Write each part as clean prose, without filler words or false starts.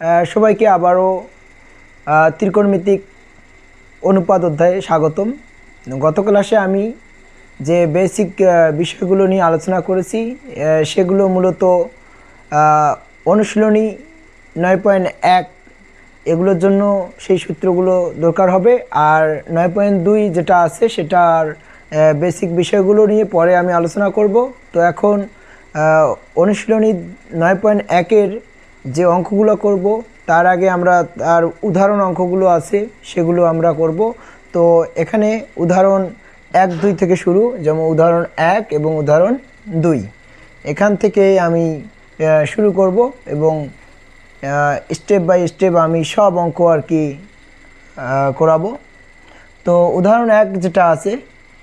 সবাইকে আবারও ত্রিকোণমিতিক অনুপাত অধ্যায়ে স্বাগতম। গত ক্লাসে আমি যে বেসিক বিষয়গুলো নিয়ে আলোচনা করেছি সেগুলো মূলত অনুশীলনী 9.1 এগুলোর জন্য সেই সূত্রগুলো দরকার হবে। আর 9.2 যেটা আছে সেটার বেসিক বিষয়গুলো নিয়ে পরে আমি আলোচনা করব। তো এখন অনুশীলনী 9.1-এর যে অঙ্কগুলো করব তার আগে আমরা তার উদাহরণ অঙ্কগুলো আছে সেগুলো আমরা করব। তো এখানে উদাহরণ 1-2 থেকে শুরু, যেমন উদাহরণ 1 এবং উদাহরণ 2 এখান থেকে আমি শুরু করব এবং স্টেপ বাই স্টেপ আমি সব অঙ্ক আর কি করাবো। তো উদাহরণ 1 যেটা আছে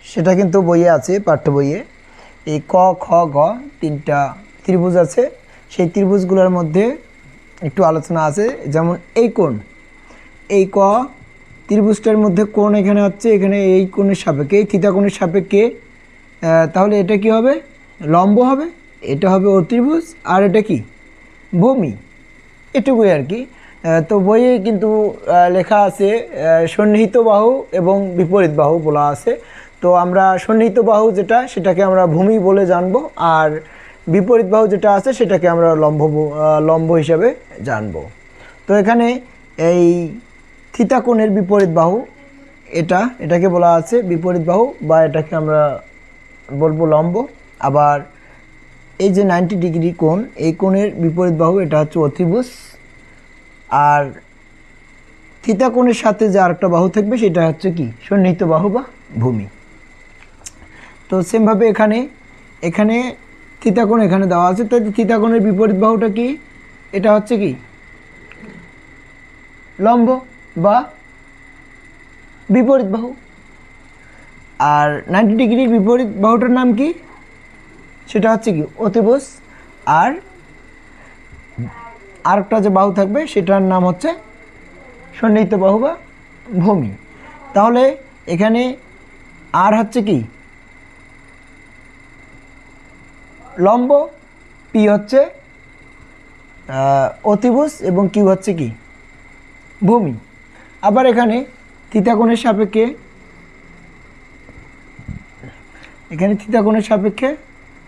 সেটা কিন্তু বইয়ে আছে, পাঠ্য বইয়ে। এই ক, খ, গ তিনটা ত্রিভুজ আছে, সেই ত্রিভুজগুলোর মধ্যে একটু আলোচনা আছে। যেমন এই ক ত্রিভুজটার মধ্যে কোণ এখানে হচ্ছে, এখানে এই কোণের সাপেক্ষে, এই থিতা কোণের সাপেক্ষে, তাহলে এটা কি হবে? লম্ব হবে। এটা হবে অতিভুজ, আর এটা কি? ভূমি। এটুকুই আর কি। তো বইয়ে কিন্তু লেখা আছে সন্নিহিত বাহু এবং বিপরীত বাহু বলা আছে। তো আমরা সন্নিহিত বাহু যেটা সেটাকে আমরা ভূমি বলে জানবো, আর বিপরীত বাহু যেটা আছে সেটাকে আমরা লম্ব হিসাবে জানবো। তো এখানে এই থিতা কোণের বিপরীত বাহু এটাকে বলা আছে বিপরীত বাহু, বা এটাকে আমরা বলবো লম্ব। আবার এই যে 90 ডিগ্রি কোণ, এই কোণের বিপরীত বাহু এটা হচ্ছে অতিভুজ। আর থিতা কোণের সাথে যে আরেকটা বাহু থাকবে সেটা হচ্ছে কি? সন্নিহিত বাহু বা ভূমি। তো সেমভাবে এখানে থিতা কোণ এখানে দেওয়া আছে, তাই থিতা কোণের বিপরীত বাহুটা কি? এটা হচ্ছে কি? লম্ব বা বিপরীত বাহু। আর 90 ডিগ্রির বিপরীত বাহুটার নাম কি? সেটা হচ্ছে কি? অতিভুজ। আর আরেকটা যে বাহু থাকবে সেটার নাম হচ্ছে সন্নিহিত বাহু বা ভূমি। তাহলে এখানে আর হচ্ছে কি? লম্ব, পি হচ্ছে অতিভুজ এবং কিউ হচ্ছে কি? ভূমি। আবার এখানে থিতা কোণের সাপেক্ষে,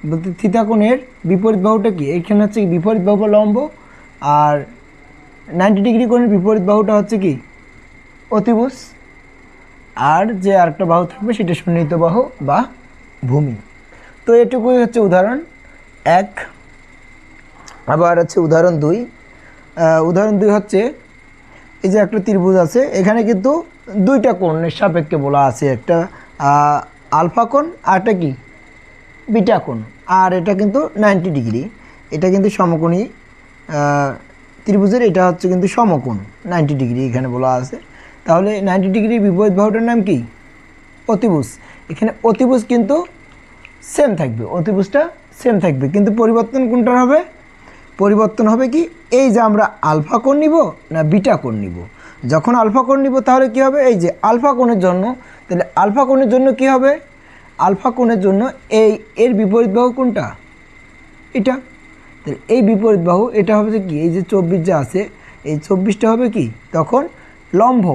বলতে থিতা কোণের বিপরীত বাহুটা কি? এখানে হচ্ছে কি? বিপরীত বাহু বা লম্ব। আর 90 ডিগ্রি কোণের বিপরীত বাহুটা হচ্ছে কি? অতিভুজ। আর যে আরেকটা বাহু থাকবে সেটা সন্নিহিত বাহু বা ভূমি। তো এটুকুই হচ্ছে উদাহরণ 1। আবার হচ্ছে উদাহরণ 2। উদাহরণ 2 হচ্ছে এই যে একটা ত্রিভুজ আছে, এখানে কিন্তু দুইটা কোণের সাপেক্ষে বলা আছে, একটা আলফা কোণ আর একটা কি? বিটা কোণ। আর এটা কিন্তু 90 ডিগ্রি, এটা কিন্তু সমকোণী ত্রিভুজের, এটা হচ্ছে কিন্তু সমকোণ 90 ডিগ্রি এখানে বলা আছে। তাহলে 90 ডিগ্রির বিপরীত বাহুটার নাম কি? অতিভুজ। এখানে অতিভুজ কিন্তু সেম থাকবে, অতিভুজটা সেম থাকবে, কিন্তু পরিবর্তন কোনটার হবে? পরিবর্তন হবে কি? এই যে আমরা আলফা কোণ নিব না বিটা কোণ নিব। যখন আলফা কোণ নিব তাহলে কি হবে? এই যে আলফা কোণের জন্য, তাহলে আলফা কোণের জন্য কি হবে? আলফা কোণের জন্য এর বিপরীত বাহু কোনটা? এটা। তাহলে এই বিপরীত বাহু এটা হবে যে কি? এই যে 24 যে আছে, এই 24টা হবে কি? তখন লম্ব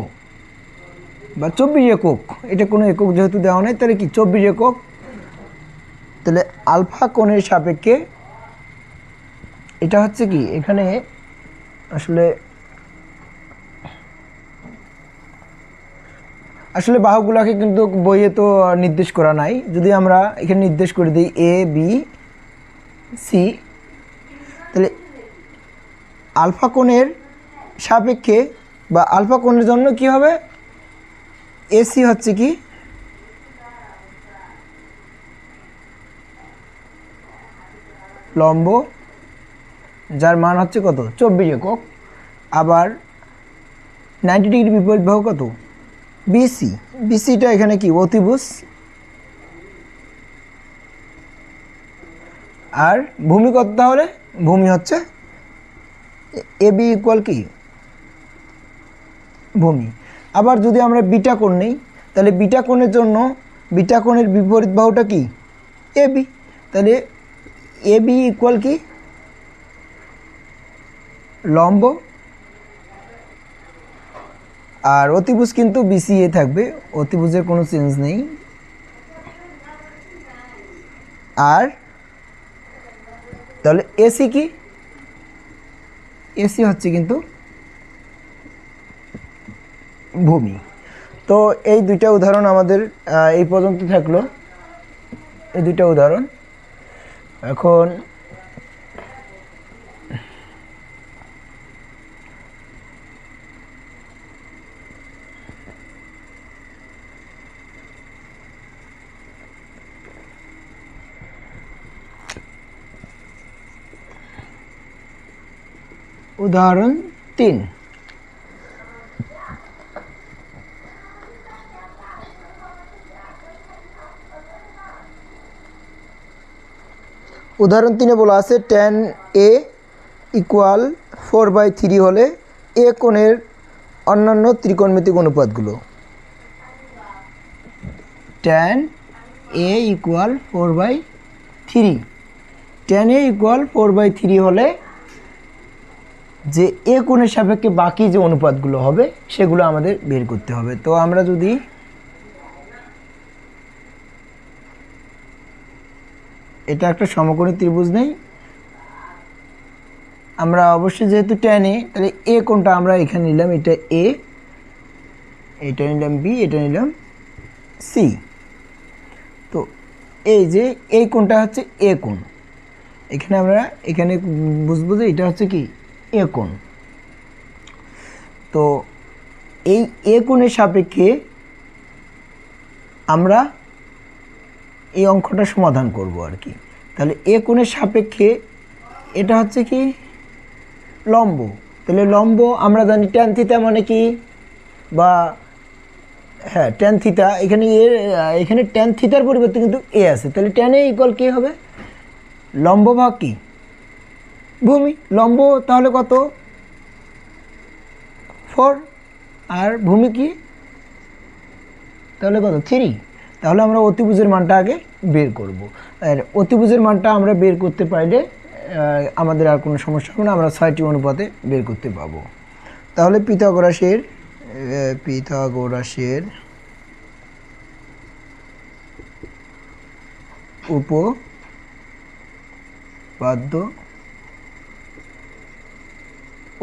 বা 24 একক। এটা কোনো একক যেহেতু দেওয়া নেই, তাহলে কি? 24 একক। তাহলে আলফা কোণের সাপেক্ষে এটা হচ্ছে কি? এখানে আসলে বাহুগুলোকে কিন্তু বইয়ে তো নির্দেশ করা নাই। যদি আমরা এখানে নির্দেশ করে দিই এ বি সি, তাহলে আলফা কোণের সাপেক্ষে বা আলফা কোণের জন্য কি হবে? এসি হচ্ছে কি? লম্ব, যার মান হচ্ছে কত? 24 একক। আবার 90 ডিগ্রি বিপরীত বাহু কত? বিসি। বিসিটা এখানে কি? অতিভুজ। আর ভূমি কত তাহলে? ভূমি হচ্ছে এ বি ইকুয়াল কি? ভূমি। আবার যদি আমরা বিটা কোণ নিই, তাহলে বিটা কোণের জন্য বিটা কোণের বিপরীত বাহুটা কি? A B. তাহলে এ বি ইকুয়াল কি? লম্ব আর অতিভুজ কিন্তু বিসিএ থাকবে, অতিভুজের কোনো চেঞ্জ নেই। আর তাহলে এসি কি, এসি হচ্ছে কিন্তু ভূমি। তো এই দুইটা উদাহরণ আমাদের এই পর্যন্ত থাকলো, এই দুইটা উদাহরণ। এখন উদাহরণ 3। উদাহরণ 3-এ বলা আছে tan a ইকুয়াল 4/3 হলে এ কোণের অন্যান্য ত্রিকোণমিতিক অনুপাতগুলো। tan a equal 4/3, tan a equal 4/3 হলে যে এ কোণের সাপেক্ষে বাকি যে অনুপাতগুলো হবে সেগুলো আমাদের বের করতে হবে। তো আমরা যদি এটা একটা সমকোণী ত্রিভুজ নেই, আমরা অবশ্যই যেহেতু tan a, তাহলে এ কোণটা আমরা এখানে নিলাম, এটা এ, এটা নিলাম বি, এটা নিলাম সি। তো এই যে এই কোণটা হচ্ছে এ কোণ, এখানে আমরা এখানে বুঝবো যে এটা হচ্ছে কি এ কোণ। তো এই এ কোণের সাপেক্ষে আমরা এই অঙ্কটা সমাধান করব আর কি। তাহলে এ কোণের সাপেক্ষে এটা হচ্ছে কি লম্ব, তাহলে লম্ব আমরা জানি ট্যান থিটা মানে কি, বা হ্যাঁ ট্যান থিটা, এখানে এখানে ট্যান থিটার পরিবর্তে কিন্তু এ আছে, তাহলে ট্যান এ ইকুয়াল কি হবে, লম্ব ভাগ কি ভূমি। লম্ব তাহলে কত 4, আর ভূমি কি তাহলে কত 3। তাহলে আমরা অতিভুজের মানটা আগে বের করব, আর অতিভুজের মানটা আমরা বের করতে পারলে আমাদের আর কোনো সমস্যা হবে না, আমরা 6টি অনুপাতে বের করতে পাবো। তাহলে পিথাগোরাসের উপপাদ্য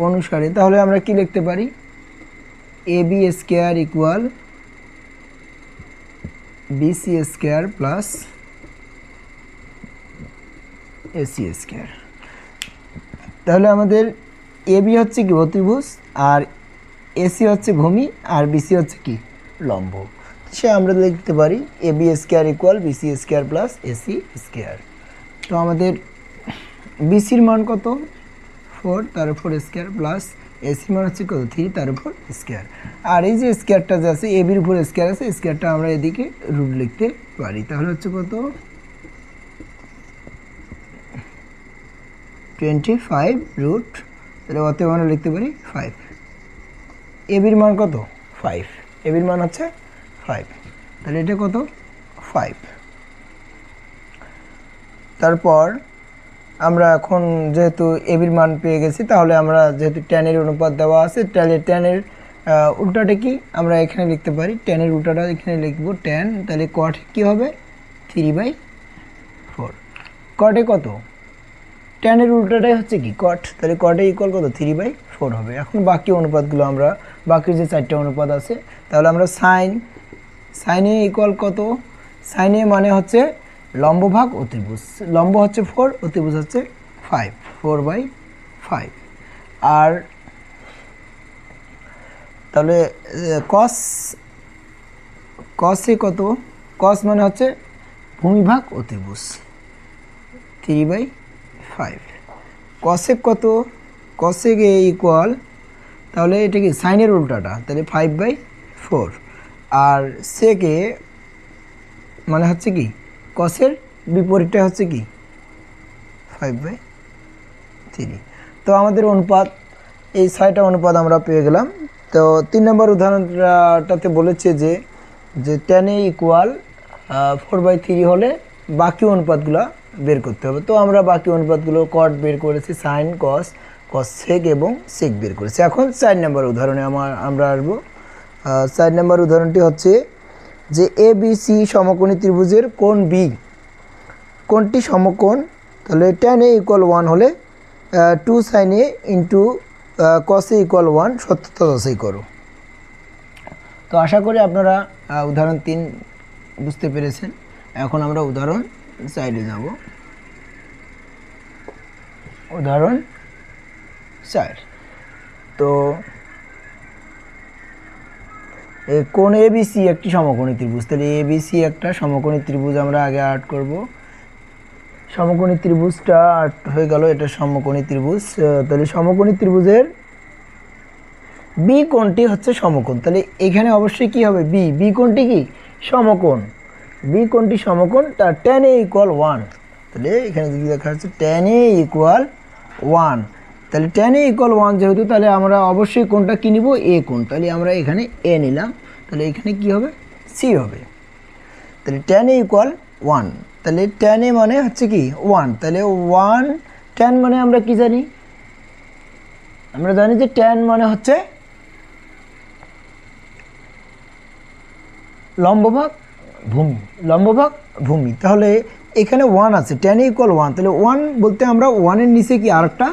অনুসারে তাহলে আমরা কি লিখতে পারি, ab square equal bc square plus ac square. তাহলে আমাদের ab হচ্ছে কি অতিভুজ, আর ac হচ্ছে ভূমি, আর bc হচ্ছে কি লম্ব। সে আমরা লিখতে পারি ab square equal bc square plus ac square. তো আমাদের bcর মান কত 4, তার উপর স্কয়ার, প্লাস ac মান হচ্ছে কত 3, তার উপর স্কয়ার। আর এই যে স্কয়ারটা যে আছে ab এর উপর স্কয়ার আছে, স্কয়ারটা আমরা এদিকে রুট লিখতে পারি। তাহলে হচ্ছে কত 25 রুট, তাহলে অতএব আমরা লিখতে পারি 5। ab এর মান কত 5, ab এর মান হচ্ছে 5, তাহলে এটা কত 5। তারপর আমরা এখন যেহেতু এবির মান পেয়ে গেছি, তাহলে আমরা যেহেতু ট্যানের অনুপাত দেওয়া আছে, তাহলে ট্যানের উল্টাটা কি আমরা এখানে লিখতে পারি, ট্যানের উল্টাটা এখানে লিখব ট্যান, তাহলে কট কি হবে 3/4। কটে কত ট্যানের উল্টাটাই হচ্ছে কি কট, তাহলে কটে ইকুয়াল কত 3/4 হবে। এখন বাকি অনুপাতগুলো আমরা, বাকি যে 4টা অনুপাত আছে, তাহলে আমরা সাইনে ইকুয়াল কত, সাইনে মানে হচ্ছে লম্ব ভাগ অতিভুজ, লম্ব হচ্ছে 4, অতিভুজ হচ্ছে 5, 4/5। আর তাহলে কসে কত, কস মানে হচ্ছে ভূমি ভাগ অতিভুজ 3/5। কসেক কত, কসেক এ ইকুয়াল, তাহলে এটা কি সাইনের উল্টাটা, তাহলে 5/4। আর সেকে মানে হচ্ছে কি কসের বিপরীতটা হচ্ছে কি 5/3। তো আমাদের অনুপাত এই 6টা অনুপাত আমরা পেয়ে গেলাম। তো 3 নম্বর উদাহরণটাতে বলেছে যে tan a ইকুয়াল 4/3 হলে বাকি অনুপাতগুলো বের করতে হবে। তো আমরা বাকি অনুপাতগুলো কট বের করেছি, সাইন, কস, সেক এবং সেক বের করেছি। এখন 4 নম্বর উদাহরণে আমরা আসবো। 4 নম্বর উদাহরণটি হচ্ছে যে এ বি সি সমকোণী ত্রিভুজের কোণ বি কোণটি সমকোণ, তাহলে tan a = 1 হলে 2 sin a into cos a = 1 সত্যতা যাচাই করো। তো আশা করি আপনারা উদাহরণ 3 বুঝতে পেরেছেন। এখন আমরা উদাহরণ 4 যাব। উদাহরণ 4, তো কোণ এবিসি একটি সমকোণী ত্রিভুজ, তাহলে এবিসি একটা সমকোণী ত্রিভুজ আমরা আগে আর্ট করব। সমকোণী ত্রিভুজটা আর্ট হয়ে গেল, এটা সমকোণী ত্রিভুজ। তাহলে সমকোণী ত্রিভুজের বি কোণটি হচ্ছে সমকোণ, তাহলে এখানে অবশ্যই কি হবে, বি কোণটি কি সমকোণ, বি কোণটি সমকোণ, তার tan a = 1, তাহলে এখানে কি লেখা আছে tan a = 1, তাহলে tan a = 1 যেহেতু, তাহলে আমরা অবশ্যই কোণটা কি নিব, এ কোণ, তাহলে আমরা এখানে এ নিলাম, তাহলে এখানে কি হবে, সি হবে। তাহলে tan a = 1, তাহলে tan a মানে হচ্ছে কি 1, তাহলে 1 tan মানে আমরা কি জানি, আমরা জানি যে tan মানে হচ্ছে লম্বভাগ ভূমি, লম্বভাগ ভূমি, তাহলে এখানে 1 আছে, tan a = 1, তাহলে 1 বলতে আমরা 1 এর নিচে কি আরেকটা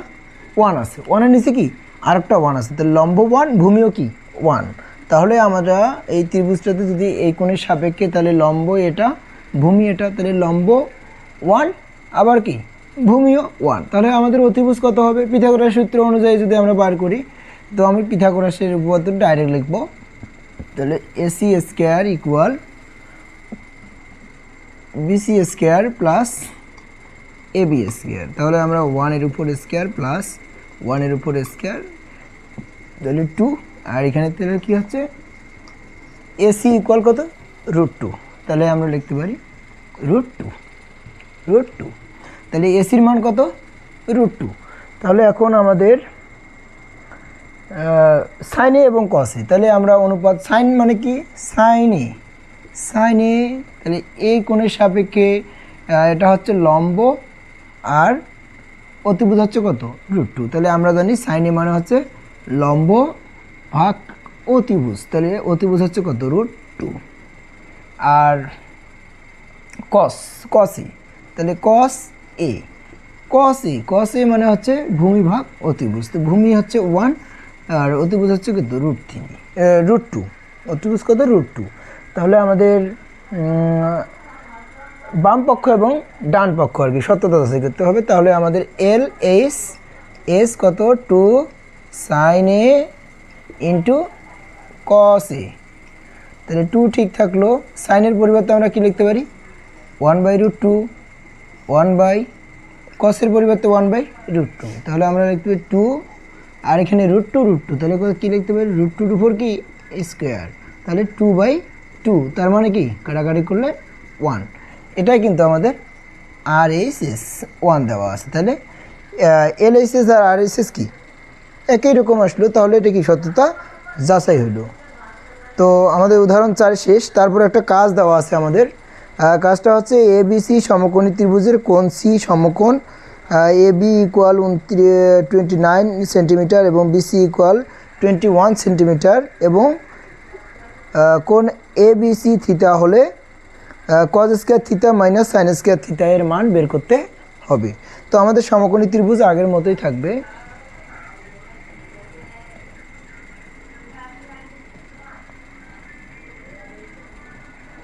1 আছে, 1 এর নিচে কি আরেকটা 1 আছে, তাহলে লম্ব 1 ভূমিও কি 1, তাহলে আমরা এই ত্রিভুজটাতে যদি এই কোণের সাপেক্ষে, তাহলে লম্ব এটা ভূমি এটা, তাহলে লম্ব 1 আবার কি ভূমিও 1, তাহলে আমাদের অতিভুজ কত হবে, পিথাগোরাস সূত্র অনুযায়ী যদি আমরা বার করি, তো আমি পিথাগোরাসের উপপাদ্য ডাইরেক্ট লিখব। তাহলে AC² = BC² প্লাস AB², তাহলে আমরা 1 এর উপর স্কয়ার প্লাস 1 এর উপর স্কয়ার, তাহলে 2, আর এখানে তাহলে কি হচ্ছে AC = কত, √2, তাহলে আমরা লিখতে পারি √2, তাহলে এসির মান কত, √2। তাহলে এখন আমাদের সাইন এ এবং কস এ, তাহলে আমরা অনুপাত, সাইন মানে কি সাইন এ, তাহলে এই কোণের সাপেক্ষে এটা হচ্ছে লম্ব আর অতিভুজ হচ্ছে কত, √2, তাহলে আমরা জানি সাইন এ মানে হচ্ছে লম্ব ভাগ অতিভুজ, তাহলে অতিভুজ হচ্ছে কত, √2, আর কস এ, তাহলে কস এ মানে হচ্ছে ভূমি ভাগ অতিভুজ, তো ভূমি হচ্ছে 1 আর অতিভুজ হচ্ছে কত, √2, অতিভুজ কত, √2, তাহলে আমাদের বাম পক্ষ এবং ডান পক্ষ আর কি সত্যতা যাচাই করতে হবে। তাহলে আমাদের এস কত, 2 sin a into cos a, তাহলে 2 ঠিক থাকলো, সাইনের পরিবর্তে আমরা কি লিখতে পারি 1/√2, 1 cos-এর পরিবর্তে 1/√2, তাহলে আমরা লিখতে পারি 2, আর এখানে √2, তাহলে কি লিখতে পারি, √2 উপর কি স্কোয়ার, তাহলে 2/2, তার মানে কি কাটাকাটি করলে 1, এটাই কিন্তু আমাদের RHS 1 দেওয়া আছে, তাহলে LHS আর RHS কি একই রকম আসলো, তাহলে এটা কি সত্যতা যাচাই হলো। তো আমাদের উদাহরণ 4 শেষ, তারপর একটা কাজ দেওয়া আছে আমাদের, কাজটা হচ্ছে ABC সমকোণী ত্রিভুজের কোণ C সমকোণ AB = 29 সেন্টিমিটার এবং BC = 21 সেন্টিমিটার, এবং কোণ ABC থিটা হলে cos² theta minus sin² theta এর মান বের করতে হবে। তো আমাদের সমকোণী ত্রিভুজ আগের মতোই থাকবে,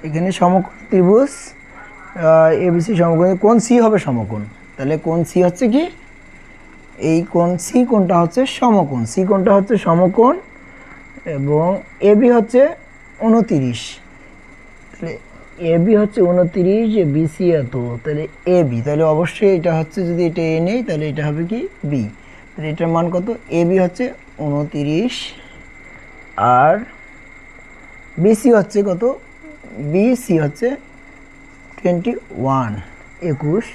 এখানে সমকোণ ত্রিভুজ ABC সমকোণ, কোণ C হবে সমকোণ, তাহলে কোণ C হচ্ছে কি এই কোণ C কোণটা হচ্ছে সমকোণ, C কোণটা হচ্ছে সমকোণ, এবং AB হচ্ছে 29, তাহলে AB হচ্ছে 29, BC এত, তাহলে AB, তাহলে অবশ্যই এটা হচ্ছে, যদি এটা A নেই তাহলে এটা হবে কি B, তাহলে এটার মান কত, AB হচ্ছে 29 আর BC হচ্ছে কত, BC হচ্ছে 21,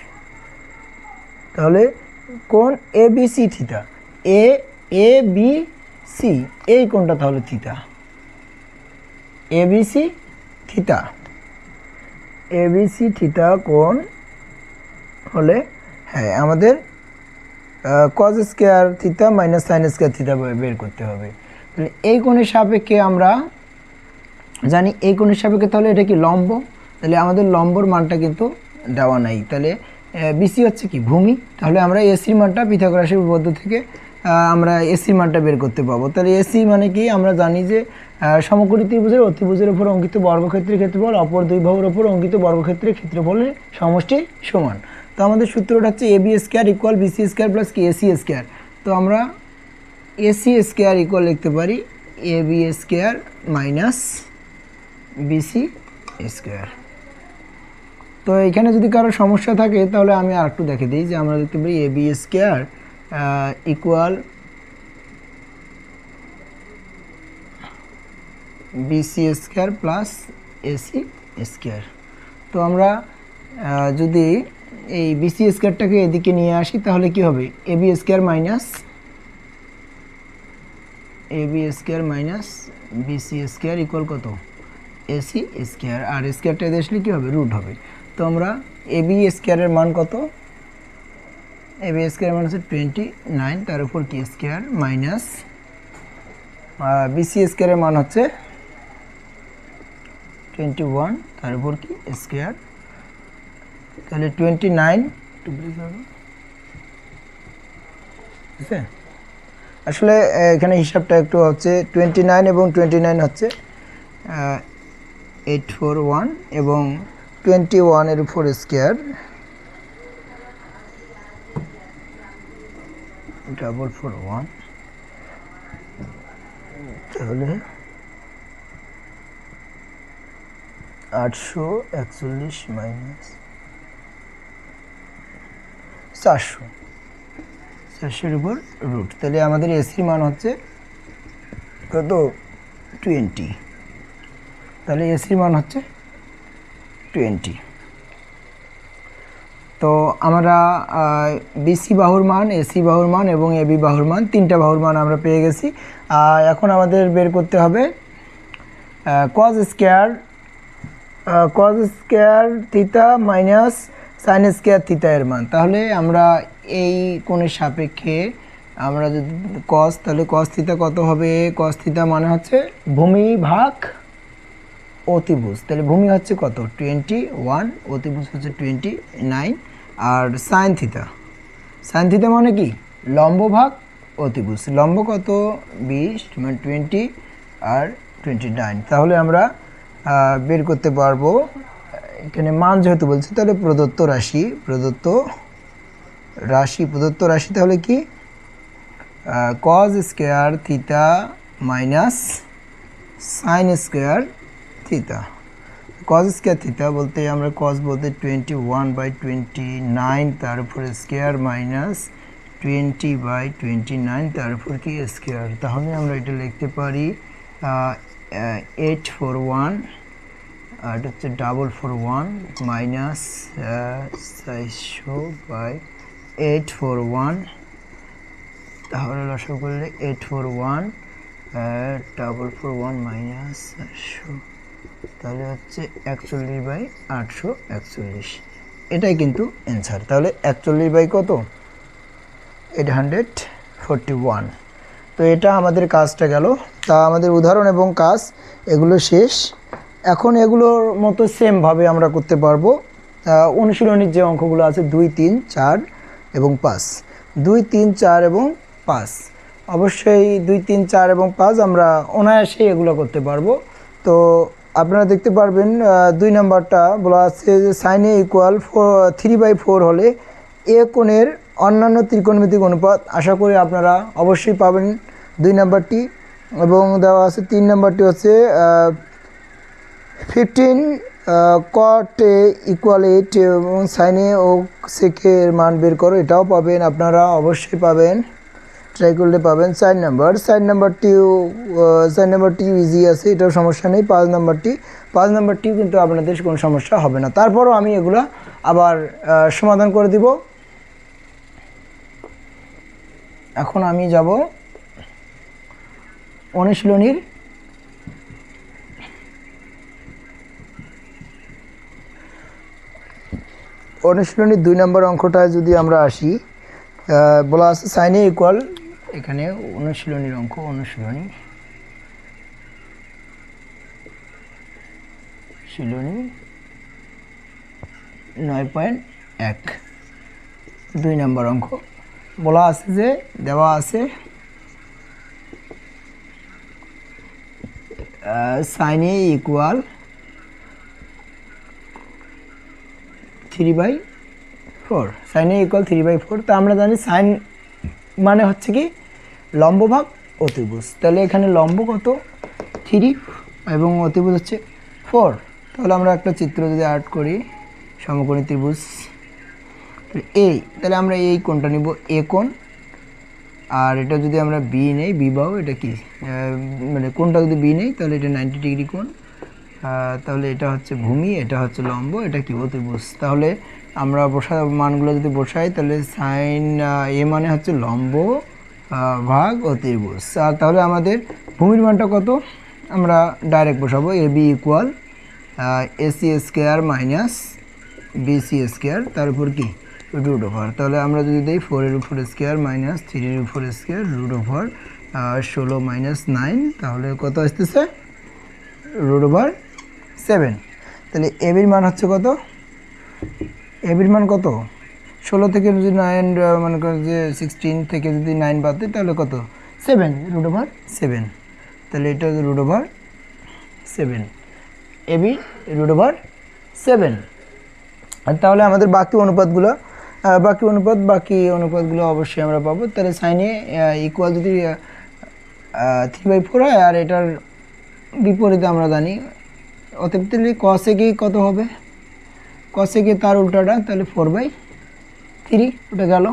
তাহলে কোণ ABC থিটা, ABC এই কোণটা তাহলে থিটা, ABC থিটা কোণ হলে হ্যাঁ আমাদের cos² theta minus sin² theta বের করতে হবে। তাহলে এই কোণের সাপেক্ষে আমরা জানি এই কোণের সাপেক্ষে, তাহলে এটা কি লম্ব, তাহলে আমাদের লম্বর মানটা কিন্তু দেওয়া নাই। তাহলে বিসি হচ্ছে কি ভূমি, তাহলে আমরা এসির মানটা পিথাগোরাসের উপপাদ্য থেকে আমরা এসির মানটা বের করতে পাবো। তাহলে এসি মানে কি, আমরা জানি যে সমকোণী ত্রিভুজের অতিভুজের উপর অঙ্কিত বর্গক্ষেত্রের ক্ষেত্রফল অপর দুই বাহুর উপর অঙ্কিত বর্গক্ষেত্রের ক্ষেত্রফলের সমষ্টি সমান। তো আমাদের সূত্রটা হচ্ছে AB square equal BC square plus কি এসি স্কোয়ার। তো আমরা এসি স্কোয়ার ইকুয়াল লিখতে পারি AB square minus BC square. তো এখানে যদি কারো সমস্যা থাকে তাহলে আমি আর একটু দেখে দিই যে আমরা লিখতে পারি AB square equal BC square plus AC square. তো আমরা যদি এই বিসি স্কোয়ারটাকে এদিকে নিয়ে আসি তাহলে কি হবে, AB square minus BC square equal কত, এসি স্কোয়ার, আর স্কোয়ারটা এদের আসলে কী হবে, রুট হবে। তো আমরা এবি স্কোয়ারের মান কত, এবি স্কোয়ারের মান হচ্ছে 29, তার উপর কি স্কোয়ার মাইনাস বিসি স্কোয়ারের মান হচ্ছে 21, তার উপর কি স্কোয়ার। তাহলে 29 ঠিক আছে। আসলে এখানে হিসাবটা একটু হচ্ছে 29 এবং 29 হচ্ছে 841 এবং 21 এর উপর স্কোয়ার 441, তাহলে 841 মাইনাস 400 উপর রুট। তাহলে আমাদের এসির মান হচ্ছে কত, 20। তাহলে এসির মান হচ্ছে 20। তো আমরা বিসি বাহুর মান, এসি বাহুর মান এবং এবি বাহুর মান, তিনটা বাহুর মান আমরা পেয়ে গেছি। এখন আমাদের বের করতে হবে cos square theta minus sine square theta এর মান। তাহলে আমরা এই কোণের সাপেক্ষে আমরা যদি কস, তাহলে কস থিটা কত হবে, কস থিটা মানে হচ্ছে ভূমি ভাগ অতিভুজ। তাহলে ভূমি হচ্ছে কত 21, অতিভুজ হচ্ছে 29, আর সাইন থিটা মানে কি লম্ব ভাগ অতিভুজ, লম্ব কত 20 মানে 20 আর 29। তাহলে আমরা বের করতে পারবো এখানে মান যেহেতু বলছি, তাহলে প্রদত্ত রাশি তাহলে কি cos square theta minus sine square theta. Cos square theta বলতে আমরা কজ বলতে 21/29, তার উপর স্কোয়ার মাইনাস 20/29, তার উপর কি স্কোয়ার। তাহলে আমরা এটা লিখতে পারি 841 আর এটা হচ্ছে 441 মাইনাস 400/841, তাহলে লসাগু করলে 841 441 মাইনাস 400, তাহলে হচ্ছে 41/841, এটাই কিন্তু অ্যান্সার। তাহলে 41 কত 841। তো এটা আমাদের কাজটা গেল। তা আমাদের উদাহরণ এবং কাজ এগুলো শেষ। এখন এগুলোর মতো সেমভাবে আমরা করতে পারবো অনুশীলনীর যে অঙ্কগুলো আছে 2, 3, 4 এবং 5, 2, 3, 4 এবং 5। অবশ্যই 2, 3, 4 এবং 5 আমরা অনায়াসে এগুলো করতে পারবো। তো আপনারা দেখতে পারবেন 2 নাম্বারটা বলা আছে যে সাইন এ ইকুয়াল 3/4 হলে এ কোণের অন্যান্য ত্রিকোণমিতিক অনুপাত। আশা করি আপনারা অবশ্যই পাবেন 2 নাম্বারটি। এবং দেওয়া আছে 3 নাম্বারটি হচ্ছে 15 cot a ইকুয়াল 8 এবং সাইন এ ও সেকের মান বের করো, এটাও পাবেন, আপনারা অবশ্যই পাবেন, ট্রাই করলে পাবেন। 4 নাম্বারটিও ইজি আছে, এটাও সমস্যা নেই। 5 নাম্বারটিও কিন্তু আপনাদের কোনো সমস্যা হবে না। তারপরও আমি এগুলো আবার সমাধান করে দিব। এখন আমি যাব অনুশীলনীর অনুশীলনীর 2 নম্বর অঙ্কটায় যদি আমরা আসি, বলা আছে সাইন এ ইকুয়াল, এখানে অনুশীলনীর অঙ্ক, অনুশীলনী অনুশীলনী 9.1 2 নম্বর অঙ্ক বলা আছে যে দেওয়া আছে sin a equal 3/4 sin a equal 3/4। তো আমরা জানি সাইন মানে হচ্ছে কি লম্ব ভাগ অতিভুজ। তাহলে এখানে লম্ব কত 3 এবং অতিভুজ হচ্ছে 4। তাহলে আমরা একটা চিত্র যদি আর্ট করি সমকোণী ত্রিভুজ এই, তাহলে আমরা এই কোণটা নিব এ কোণ, আর এটা যদি আমরা বি নেই বি বাহু, এটা কি মানে কোণটা যদি বি নেই তাহলে এটা 90 ডিগ্রি কোণ। তাহলে এটা হচ্ছে ভূমি, এটা হচ্ছে লম্ব, এটা কি অতিভুজ। তাহলে আমরা মানগুলো যদি বসাই তাহলে সাইন এ মানে হচ্ছে লম্ব ভাগ অতিভুজ। আর তাহলে আমাদের ভূমির মানটা কত আমরা ডাইরেক্ট বসাবো, A B equal AC square minus BC square তার উপর কি রুট ওভার। তাহলে আমরা যদি দিই 4 এর উপর স্কোয়ার মাইনাস 3 এর উপর স্কোয়ার রুট ওভার 16 মাইনাস 9, তাহলে কত আসতেছে রুট ওভার 7। তাহলে এবির মান হচ্ছে কত, এবির মান কত 16 থেকে যদি 9 মনে করেন যে 16 থেকে যদি 9 বাদ দিই তাহলে কত 7 রুট ওভার 7। তাহলে এটা root over 7 AB root over 7। আর তাহলে আমাদের বাকি অনুপাতগুলো অবশ্যই আমরা পাবো। তাহলে সাইন এ ইকুয়াল যদি 3/4 হয় আর এটার বিপরীতে আমরা জানি অতএব তাহলে কসে কি কত হবে, কসে কি তার উল্টাটা, তাহলে 4/3 ওটা গেল।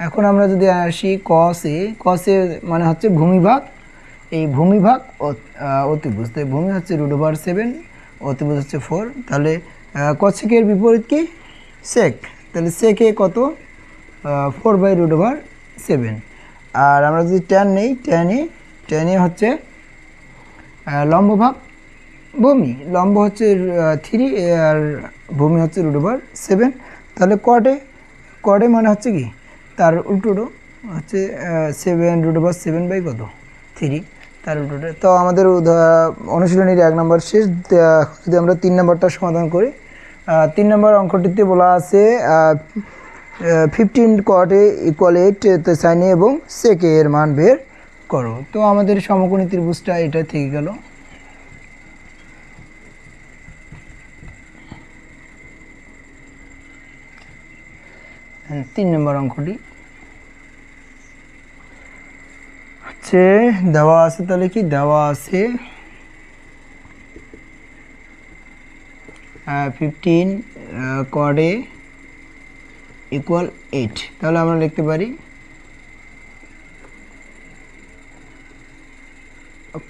এখন আমরা যদি আসি কসে মানে হচ্ছে ভূমিভাগ, এই ভূমিভাগ অতিভুজ। তাই ভূমি হচ্ছে রুট ওভার 7, অতিভুজ হচ্ছে 4। তাহলে কসেকের বিপরীত কি সেক, তাহলে সেকে কত 4/রুট ওভার 7। আর আমরা যদি ট্যান নেই ট্যান এ হচ্ছে লম্ব ভাগ ভূমি, লম্ব হচ্ছে 3 আর ভূমি হচ্ছে রুট ওভার 7। তাহলে কটে মানে হচ্ছে কি তার উল্টোটো হচ্ছে 7 রুট ওভার 7 বাই কত 3 তার উল্টোটা। তো আমাদের অনুশীলনীর 1 নম্বর শেষ। যদি আমরা 3 নম্বরটা সমাধান করি, 3 নম্বর অঙ্কটিতে বলা আছে 15 cot a ইকুয়াল 8 সাইন এ এবং সেক এ এর মান বের করো। তো আমাদের সমকোণী ত্রিভুজটা এটা থেকে গেল। তিন নম্বর অঙ্কটি হচ্ছে দেওয়া আছে, তাহলে কি দেওয়া আছে 15 cot a ইকুয়াল 8। তাহলে আমরা লিখতে পারি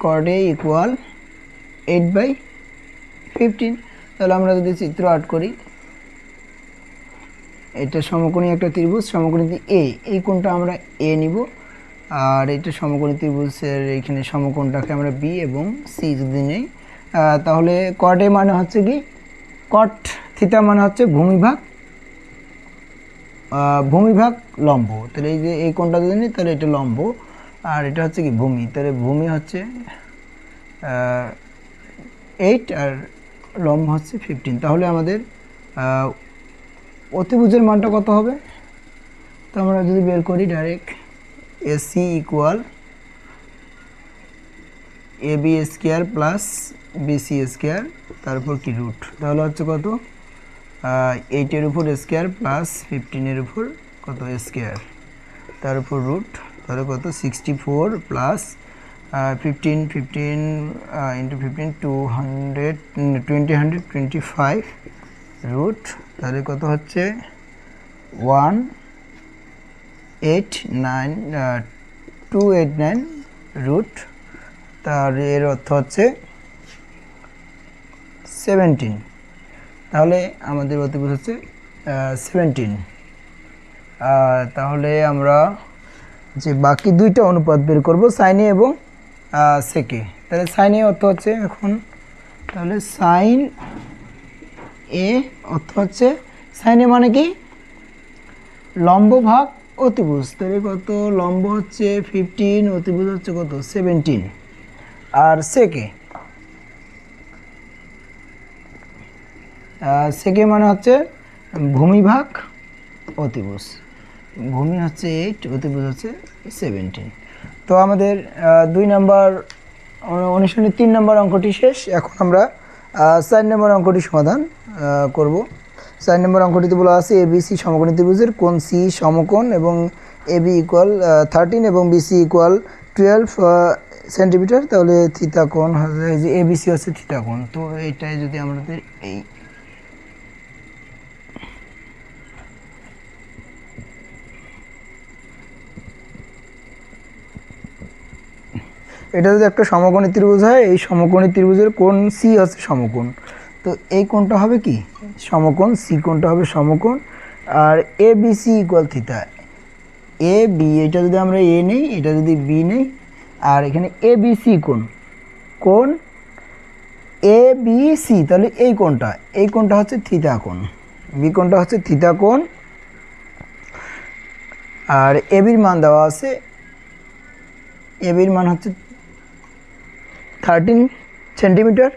cot a ইকুয়াল 8/15। তাহলে আমরা যদি চিত্র আর্ট করি, এটা সমকোণী একটা ত্রিভুজ, সমকোণী এই কোণটা আমরা এ নিব, আর এটা সমকোণী ত্রিভুজের এইখানে সমকোণটাকে আমরা বি এবং সি যদি নেই, তাহলে cot a মানে হচ্ছে কি cot থিটা মানে হচ্ছে ভূমিভাগ লম্ব। তাহলে এই যে এই কোণটা যদি নিই তাহলে এটা লম্ব আর এটা হচ্ছে কি ভূমি। তাহলে ভূমি হচ্ছে 8 আর লম্ব হচ্ছে 15। তাহলে আমাদের অতিভুজের মানটা কত হবে, তো আমরা যদি বের করি direct AC equal A B square plus BC square তারপর কি রুট, তাহলে হচ্ছে কত 8 উপর স্কোয়ার প্লাস 15 উপর কত স্কোয়ার তার উপর রুট, তাহলে কত 64 প্লাস 15 ইন্টু 15 225 রুট, তাহলে কত হচ্ছে 289 রুট, তার এর অর্থ হচ্ছে 17। তাহলে আমাদের অতিভুজ হচ্ছে 17। তাহলে আমরা যে বাকি দুইটা অনুপাত বের করব সাইন এ এবং সেকে। তাহলে সাইন এ অর্থ হচ্ছে এখন, তাহলে সাইন এ অর্থ হচ্ছে সাইন এ মানে কি লম্ব ভাগ অতিভুজ। তাহলে কত লম্ব হচ্ছে 15, অতিভুজ হচ্ছে কত 17। আর সেকে সেকে মানে হচ্ছে ভূমিভাগ অতিভুজ, ভূমি হচ্ছে 8, অতিভুজ হচ্ছে 17। তো আমাদের 2 নম্বর অনুশীলনী 3 নম্বর অঙ্কটি শেষ। এখন আমরা 4 নম্বর অঙ্কটি সমাধান করব। 4 নম্বর অঙ্কটিতে বলা আছে এবিসি সমকোণী ত্রিভুজের কোণ সি সমকোণ এবং এবি ইকুয়াল 13 এবং বিসি ইকুয়াল 12 সেন্টিমিটার। তাহলে থিতা কোণ হচ্ছে যে এবিসি হচ্ছে থিতা কোণ। তো এইটাই যদি আমাদের এটা যদি একটা সমকোণী ত্রিভুজ হয়, এই সমকোণী ত্রিভুজের কোণ সি হচ্ছে সমকোণ। তো এই কোণটা হবে কি সমকোণ, সি কোণটা হবে সমকোণ। আর A B C equal theta, A B এটা যদি আমরা এ নেই, এটা যদি বি নেই, আর এখানে এ বি সি কোণ এ বি সি, তাহলে এই কোণটা হচ্ছে থিতা কোণ, বি কোণটা হচ্ছে থিতা কোণ। আর এবির মান দেওয়া আছে, এবির মান হচ্ছে 13 সেন্টিমিটার।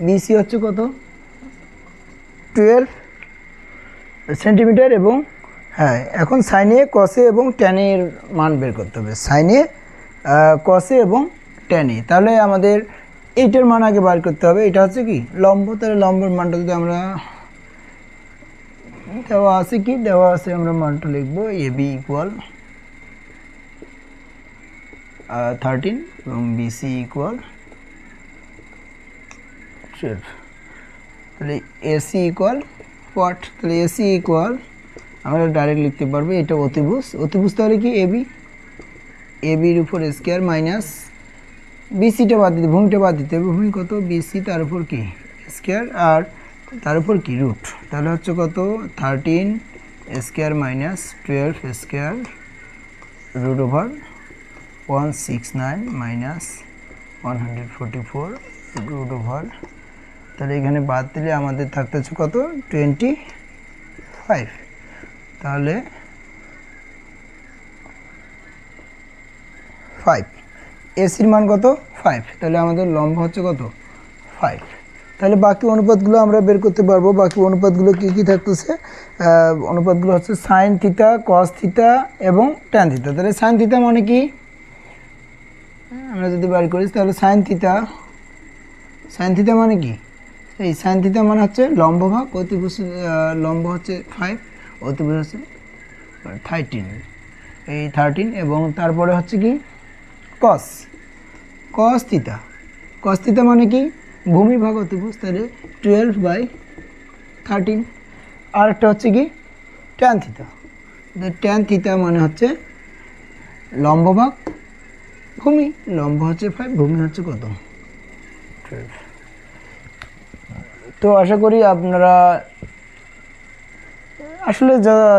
বিসি হচ্ছে কত 12 সেন্টিমিটার। এবং হ্যাঁ, এখন সাইনে কসে এবং ট্যানের মান বের করতে হবে, সাইনে কসে এবং ট্যানে। তাহলে আমাদের এইটার মান আগে বার করতে হবে। এটা হচ্ছে কি লম্ব, তাহলে লম্বের মানটা যদি আমরা দেওয়া আছে আমরা মানটা লিখবো এবি ইকুয়াল 13 এবং বিসি ইকুয়াল 12। তাহলে এসি ইকুয়াল হোয়াট, তাহলে এসি ইকুয়াল আমরা ডাইরেক্ট লিখতে পারবো এটা অতিভুজ তাহলে কি এবির উপর স্কোয়ার মাইনাস বিসিটা বাদ দিতে, ভূমিটা বাদ দিতে হবে। ভূমি কত বিসি, তার উপর কি স্কোয়ার, আর তার উপর কি রুট। তাহলে হচ্ছে কত 13 square minus 12 square root over 169 minus 144 root over. তাহলে এখানে বাদ দিলে আমাদের থাকতেছে কত 25। তাহলে 5, এসির মান কত 5, তাহলে আমাদের লম্ব হচ্ছে কত 5। তাহলে বাকি অনুপাতগুলো আমরা বের করতে পারবো। বাকি অনুপাতগুলো কি থাকতেছে, অনুপাতগুলো হচ্ছে সাইন থিতা, কস থিতা এবং ট্যান থিতা। তাহলে সাইন থিতা মানে কি আমরা যদি বার করি, তাহলে সাইন থিতা মানে কি, এই সাইন থিতা মানে হচ্ছে লম্ব ভাগ অতিভুজ, লম্ব হচ্ছে 5, অতিভুজ হচ্ছে 13, এই 13 এবং তারপরে হচ্ছে কি কস থিতা মানে কি ভূমি ভাগ অতিভুজ, তাহলে 12/13। আর একটা হচ্ছে কি ট্যান থিতা মানে হচ্ছে লম্ব ভাগ ভূমি, লম্ব হচ্ছে 5, ভূমি হচ্ছে কত 12। তো আশা করি আপনারা আসলে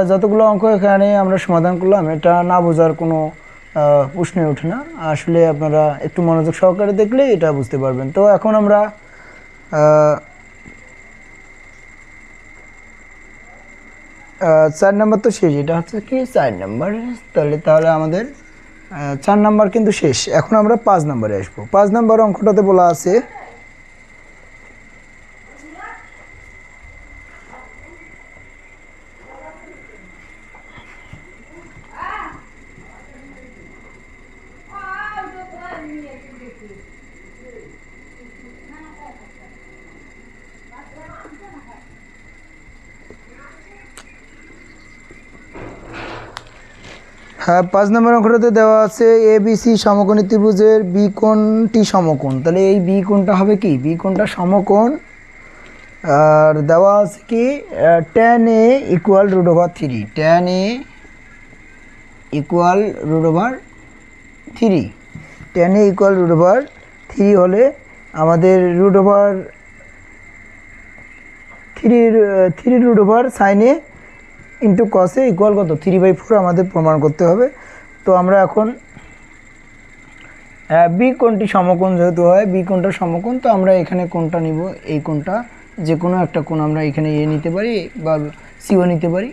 যতগুলো অঙ্ক এখানে আমরা সমাধান করলাম, এটা না বোঝার কোনো প্রশ্নই ওঠে না। আসলে আপনারা একটু মনোযোগ সহকারে দেখলে এটা বুঝতে পারবেন। তো এখন আমরা 4 নম্বর তো শেষ, এটা হচ্ছে কি 4 নম্বর। তাহলে আমাদের 4 নম্বর কিন্তু শেষ। এখন আমরা 5 নম্বরে আসবো। 5 নম্বর অঙ্কটাতে বলা আছে হ্যাঁ, 5 নম্বর অঙ্কটাতে দেওয়া আছে এবিসি সমকোণী ত্রিভুজের বি কোণটি সমকোণ। তাহলে এই বি কোণটা হবে কি, বি কোণটা সমকোণ। আর দেওয়া আছে কি tan a equal root over 3, tan a equal root over 3, tan a equal root over 3 হলে আমাদের root over 3 root over sine a into কসে ইকুয়াল কত 3/4 আমাদের প্রমাণ করতে হবে। তো আমরা এখন বি কোণটি সমকোণ যেহেতু হয়, বি কোণটা সমকোণ, তো আমরা এখানে কোণটা নিব, এই কোণটা যে কোনো একটা কোণ আমরা এখানে এ নিতে পারি বা সিও নিতে পারি।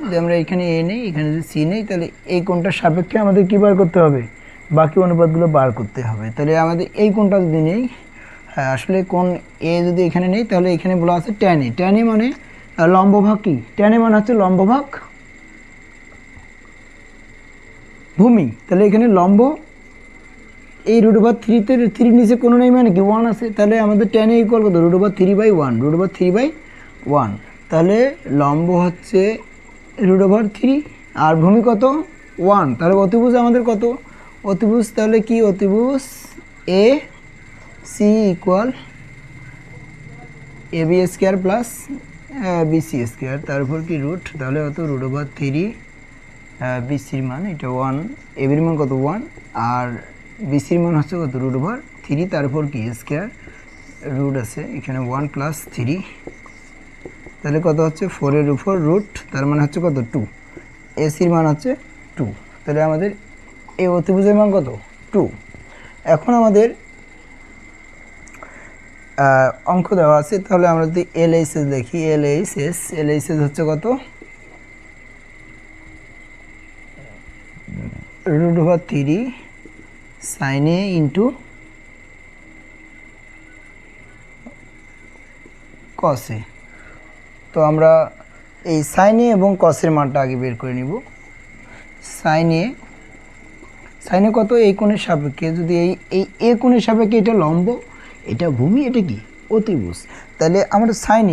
যদি আমরা এখানে এ নেই, এখানে যদি সি নেই, তাহলে এই কোণটার সাপেক্ষে আমাদের কী বার করতে হবে, বাকি অনুপাতগুলো বার করতে হবে। তাহলে আমাদের এই কোণটা যদি নেই, হ্যাঁ আসলে কোণ এ যদি এখানে নেই তাহলে এখানে বলা আছে ট্যান এ। ট্যান এ মানে লম্বভাগ কি? ট্যান এ মানে হচ্ছে লম্বভাগ ভূমি। তাহলে এখানে লম্ব এই √3 তে 3 নিচে কোনো নেই মানে কি 1 আছে, তাহলে আমাদের ট্যান এ ইকুয়াল কত √3/1 √3/1। তাহলে লম্ব হচ্ছে √3 আর ভূমি কত 1। তাহলে অতিভুজ আমাদের কত? অতিভুজ তাহলে কি? অতিভুজ A C equal AB square plus BC square, তারপর কি রুট, তাহলে কত √3 BCর মান এটা 1, এবির মান কত 1 আর BCর মান হচ্ছে কত √3, তারপর কি স্কোয়ার রুট আছে এখানে 1 + 3, তাহলে কত হচ্ছে 4 এর উপর রুট, তার মানে হচ্ছে কত 2, এসির মান হচ্ছে 2। তাহলে আমাদের এই অতিভুজের মান কত 2। এখন আমাদের অঙ্ক দেওয়া আছে, তাহলে আমরা যদি LHS দেখি, LHS হচ্ছে কত √3 sin A into cos A। তো আমরা এই sin A এবং cos এর মানটা আগে বের করে নিব। sin A কত? এই কোণের সাপেক্ষে, যদি এই এ কোণের সাপেক্ষে এটা লম্ব, এটা ভূমি, এটা কি অতিভুজ। তাহলে আমরা sin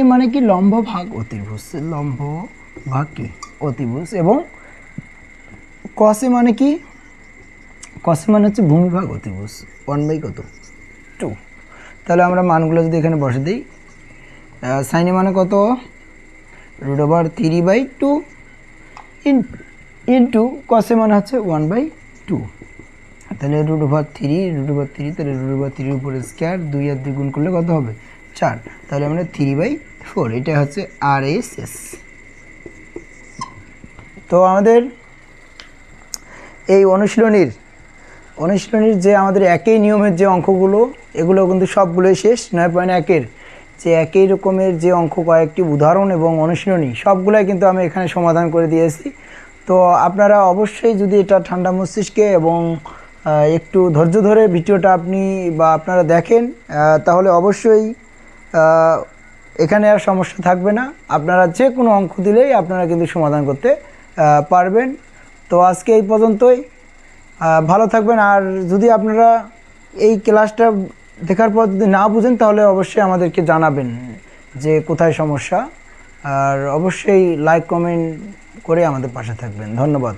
A মানে কি লম্ব ভাগ অতিভুজ, লম্ব ভাগ কি অতিভুজ, এবং cos A মানে কি? cos A মানে হচ্ছে ভূমি ভাগ অতিভুজ 1/2। তাহলে আমরা মানগুলো যদি এখানে বসে দিই, sin A মানে কত √3/2 ইন্টু cos A মানে হচ্ছে 1/2। তাহলে √3 তাহলে √3 উপরে স্কোয়ার 2 আর 2 গুণ করলে কত হবে 4, তাহলে আমরা 3/4, এটা হচ্ছে RHS। তো আমাদের এই অনুশীলনীর যে আমাদের একই নিয়মের যে অঙ্কগুলো, এগুলো কিন্তু সবগুলোই শেষ। 9.1-এর যে একই রকমের যে অঙ্ক, কয়েকটি উদাহরণ এবং অনুশীলনী সবগুলাই কিন্তু আমি এখানে সমাধান করে দিয়েছি। তো আপনারা অবশ্যই যদি এটা ঠান্ডা মস্তিষ্কে এবং একটু ধৈর্য ধরে ভিডিওটা আপনারা দেখেন, তাহলে অবশ্যই এখানে আর সমস্যা থাকবে না। আপনারা যে কোনো অঙ্ক দিলেই আপনারা কিন্তু সমাধান করতে পারবেন। তো আজকে এই পর্যন্তই, ভালো থাকবেন। আর যদি আপনারা এই ক্লাসটা দেখার পর যদি না বুঝেন, তাহলে অবশ্যই আমাদেরকে জানাবেন যে কোথায় সমস্যা, আর অবশ্যই লাইক কমেন্ট করে আমাদের পাশে থাকবেন। ধন্যবাদ।